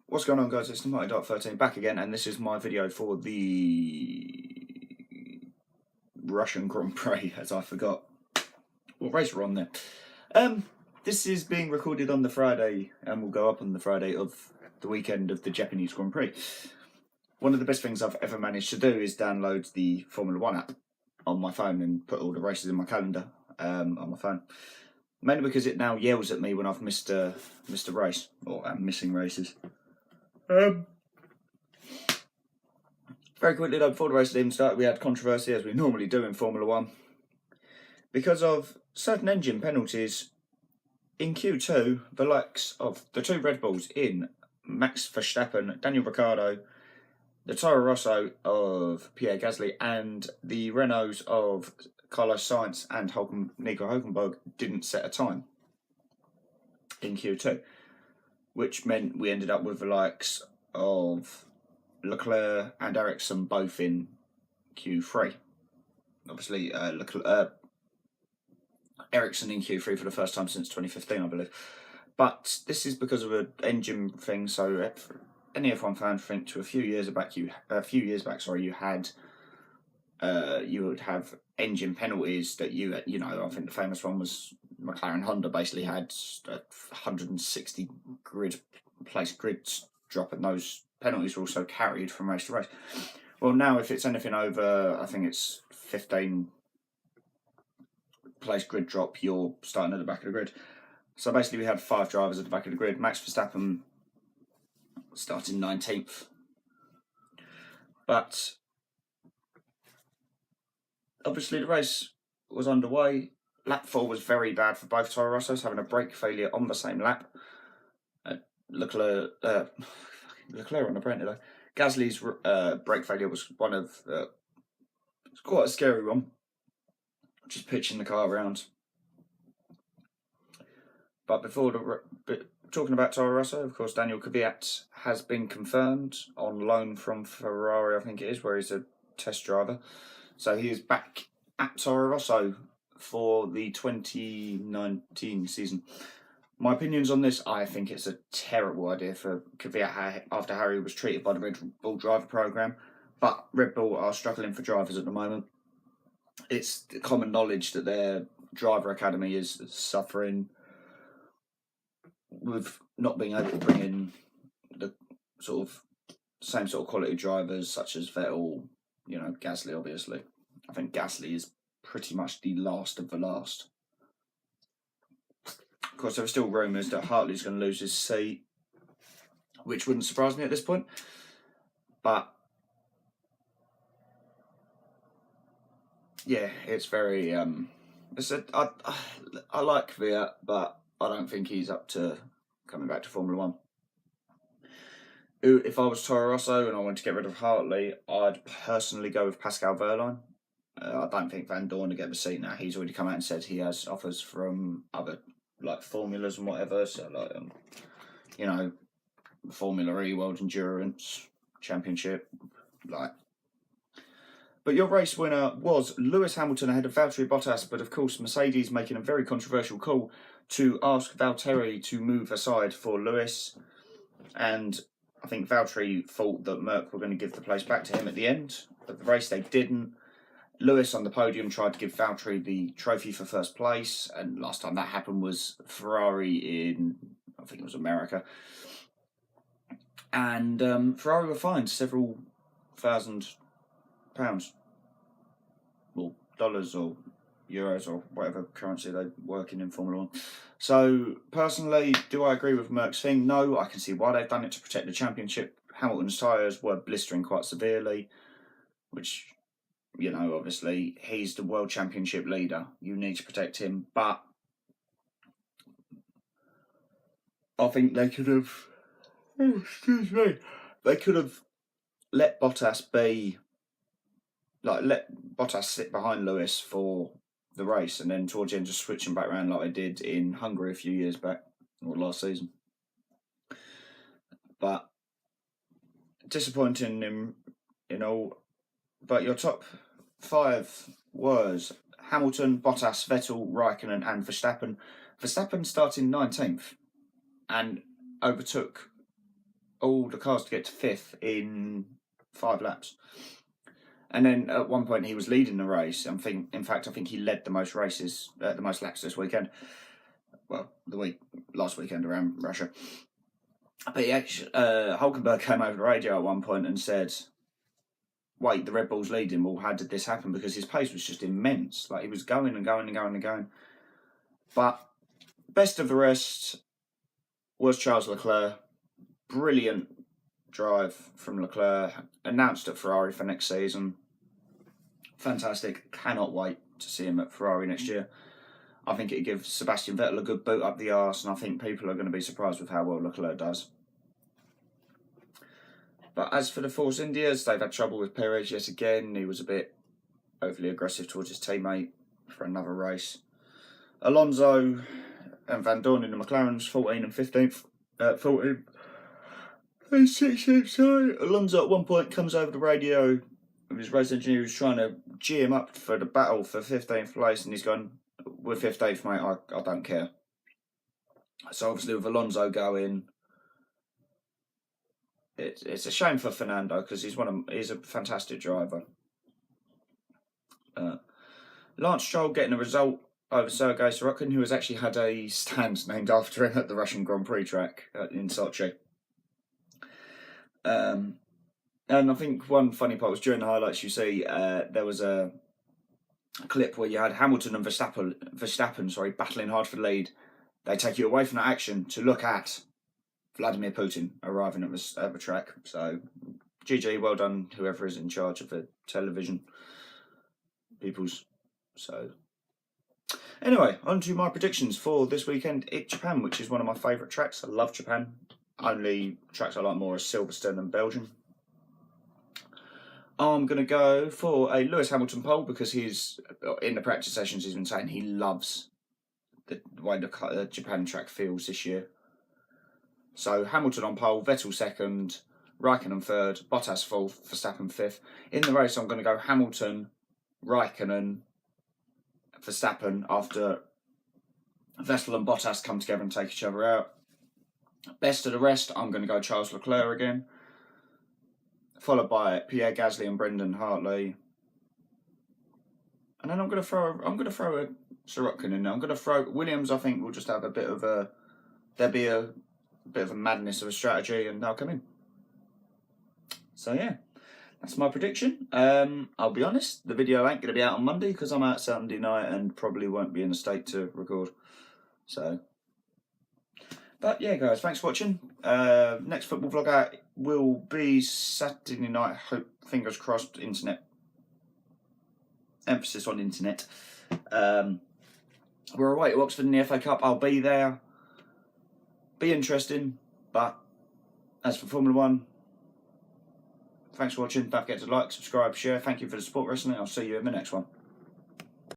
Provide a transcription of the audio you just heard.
What's going on, guys? It's TheMightyDart13 back again, and this is my video for the Russian Grand Prix, as I forgot what race we're on there. This is being recorded on the Friday, and will go up on the Friday of the weekend of the Japanese Grand Prix. One of the best things I've ever managed to do is download the Formula 1 app on my phone and put all the races in my calendar on my phone. Mainly because it now yells at me when I've missed a race, or am missing races. Very quickly though, before the race even started, we had controversy, as we normally do in Formula 1, because of certain engine penalties in Q2, the likes of the two Red Bulls in Max Verstappen, Daniel Ricciardo, the Toro Rosso of Pierre Gasly, and the Renaults of Carlos Sainz and Nico Hülkenberg didn't set a time in Q2, which meant we ended up with the likes of Leclerc and Ericsson both in Q3. Obviously, Ericsson in Q3 for the first time since 2015, I believe. But this is because of an engine thing. So, any F1 fan think to a few years back, you would have engine penalties that I think the famous one was McLaren Honda basically had 160 place grids drop, and those penalties were also carried from race to race. Well, now if it's anything over, I think it's 15 place grid drop, you're starting at the back of the grid. So basically we had 5 drivers at the back of the grid. Max Verstappen started 19th. But obviously the race was underway. Lap 4 was very bad for both Toro Rossos, having a brake failure on the same lap. Leclerc on the brake though. Gasly's brake failure was one of it's quite a scary one, just pitching the car around. But before talking about Toro Rosso, of course, Daniel Kvyat has been confirmed on loan from Ferrari, I think it is, where he's a test driver. So he is back at Toro Rosso for the 2019 season. My opinions on this: I think it's a terrible idea for Kvyat after how he was treated by the Red Bull driver program. But Red Bull are struggling for drivers at the moment. It's common knowledge that their driver academy is suffering with not being able to bring in the same sort of quality drivers such as Vettel, Gasly obviously. I think Gasly is pretty much the last of the last. Of course, there are still rumours that Hartley's going to lose his seat, which wouldn't surprise me at this point. But yeah, it's very I like Kvyat, but I don't think he's up to coming back to Formula 1. If I was Toro Rosso and I wanted to get rid of Hartley, I'd personally go with Pascal Wehrlein. I don't think Van Dorn will get the seat now. He's already come out and said he has offers from other formulas and whatever. So Formula E, World Endurance Championship, But your race winner was Lewis Hamilton ahead of Valtteri Bottas, but of course Mercedes making a very controversial call to ask Valtteri to move aside for Lewis, and I think Valtteri thought that Merck were going to give the place back to him at the end of the race. They didn't. Lewis on the podium tried to give Valtteri the trophy for first place, and last time that happened was Ferrari in, I think it was America. And Ferrari were fined several £1,000, well, dollars or euros or whatever currency they work in Formula 1. So personally, do I agree with Merck's thing? No, I can see why they've done it to protect the championship. Hamilton's tyres were blistering quite severely, which, obviously he's the world championship leader. You need to protect him, but I think they could have, they could have let Bottas let Bottas sit behind Lewis for the race, and then towards the end just switch him back around like they did in Hungary a few years back, or last season. But disappointing in all. But your top 5 was Hamilton, Bottas, Vettel, Raikkonen and Verstappen. Verstappen starting 19th and overtook all the cars to get to 5th in 5 laps. And then at one point he was leading the race. In fact, I think he led the most races, the most laps this weekend. Well, last weekend around Russia. But he actually, Hulkenberg came over the radio at one point and said, "Wait, the Red Bull's leading. Well, how did this happen?" Because his pace was just immense. Like, he was going and going and going and going. But best of the rest was Charles Leclerc. Brilliant drive from Leclerc. Announced at Ferrari for next season. Fantastic. Cannot wait to see him at Ferrari next year. I think it'd give Sebastian Vettel a good boot up the arse, and I think people are going to be surprised with how well Leclerc does. But as for the Force Indias, they've had trouble with Perez yet again. He was a bit overly aggressive towards his teammate for another race. Alonso and Van Dorn in the McLarens, 14 and 15th. 14 and 16th, sorry. Alonso at one point comes over the radio with his race engineer who's trying to gee him up for the battle for 15th place, and he's gone, "We're 15th, mate, I don't care." So obviously with Alonso going, it's a shame for Fernando because he's a fantastic driver. Lance Stroll getting a result over Sergei Sorokin, who has actually had a stand named after him at the Russian Grand Prix track in Sochi. And I think one funny part was during the highlights you see there was a clip where you had Hamilton and Verstappen battling hard for the lead. They take you away from that action to look at Vladimir Putin arriving at the track. So, GG, well done, whoever is in charge of the television peoples. So, anyway, on to my predictions for this weekend at Japan, which is one of my favourite tracks. I love Japan. Only tracks I like more are Silverstone and Belgium. I'm going to go for a Lewis Hamilton pole because he's, in the practice sessions, he's been saying he loves the way the Japan track feels this year. So Hamilton on pole, Vettel second, Raikkonen third, Bottas fourth, Verstappen fifth. In the race, I'm going to go Hamilton, Raikkonen, Verstappen after Vettel and Bottas come together and take each other out. Best of the rest, I'm going to go Charles Leclerc again, followed by Pierre Gasly and Brendan Hartley. And then I'm going to throw a Sorokin in there. I'm going to throw Williams. I think will just have a bit of a madness of a strategy, and they'll come in. So yeah, that's my prediction. I'll be honest, the video ain't going to be out on Monday because I'm out Saturday night and probably won't be in a state to record. So, but yeah, guys, thanks for watching. Next football vlog out will be Saturday night. Hope, fingers crossed, internet. Emphasis on internet. We're away to Oxford in the FA Cup. I'll be there. Be interesting, but as for Formula 1, thanks for watching. Don't forget to like, subscribe, share. Thank you for the support, wrestling. I'll see you in the next one.